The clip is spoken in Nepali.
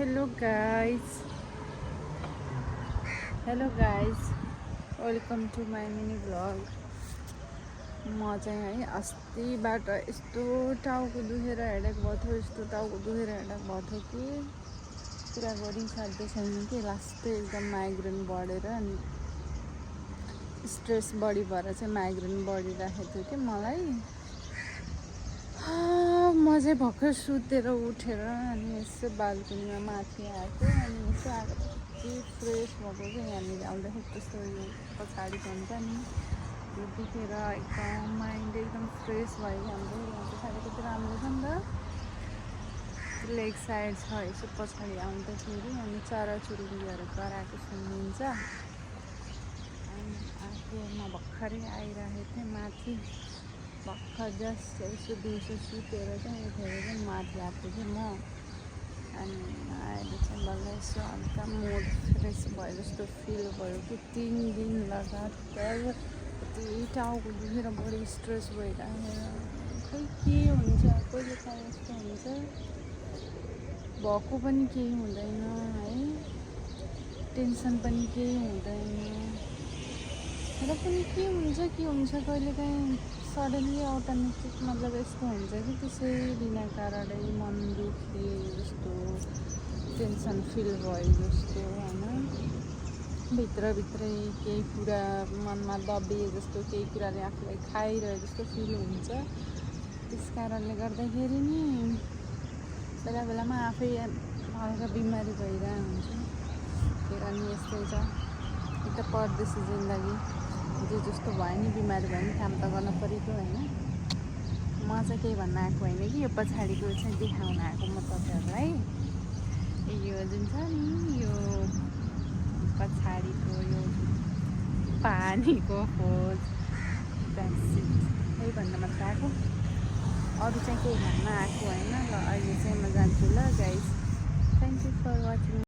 hello guys, welcome to my mini vlog. म चाहिँ है अस्तिबाट यस्तो टाउको दुखेर हेडेक भएको थियो, यस्तो टाउको दुखेर हेडेक भएको थियो कि पुरा गरिसक्दै छैन कि लास्टै एकदम माइग्रेन बढेर अनि स्ट्रेस बढी भएर चाहिँ माइग्रेन बढिरहेको थियो कि मलाई। म चाहिँ भर्खर सुतेर उठेर अनि यसो बाल्कुनीमा माथि आएको अनि यसो आएको कि फ्रेस भएको चाहिँ यहाँनिर आउँदाखेरि त्यस्तो यो पछाडिको हुन्छ नि यो दुखेर एकदम माइन्ड एकदम फ्रेस भयो कि हाम्रो यहाँ पछाडि कति राम्रो छ नि त, लेग साइड छ। यसो पछाडि आउँदाखेरि अनि चराचुरुङ्गीहरू कराएको सुनिन्छ। अनि आएको म भर्खरै आइरहेको थिएँ माथि, भर्खर जस्ट यसो दिउँसो सुतेर चाहिँ उठेर चाहिँ माथि आएको थिएँ म। अनि अहिले चाहिँ बल्ल यसो हल्का मुड फ्रेस भयो जस्तो फिल भयो कि 3 दिन लगातार कति टाउको दुखेर बढी स्ट्रेस भइरहेको, खै के हुन्छ कहिले काहीँ यस्तो हुन्छ, भएको पनि केही हुँदैन है, टेन्सन पनि केही हुँदैन र पनि के हुन्छ कहिले काहीँ सडनली अटोमेटिक मतलब यस्तो हुन्छ कि त्यसै बिना कारणै मन दुखे जस्तो, टेन्सन फिल भयो जस्तो होइन, भित्रभित्रै केही कुरा मनमा दबिए जस्तो, केही कुराले आफूलाई खाइरहे जस्तो फिल हुन्छ। त्यस कारणले गर्दाखेरि नि बेला बेलामा आफै हल्का बिमारी भइरहेको हुन्छ। फेरि अनि यस्तै छ, एक त परदेशी जिन्दगी जे जस्तो भयो नि, बिमारी भयो नि काम त गर्न परेको होइन। म चाहिँ केही भन्न आएको होइन कि यो पछाडिको चाहिँ देखाउन आएको म तपाईँहरूलाई। यो जुन छ नि यो पछाडिको यो पानीको खोज, त्यही भन्न मात्र आएको, अरू चाहिँ केही भन्न आएको होइन। ल अहिले चाहिँ म जान्छु ल guys, thank you for watching.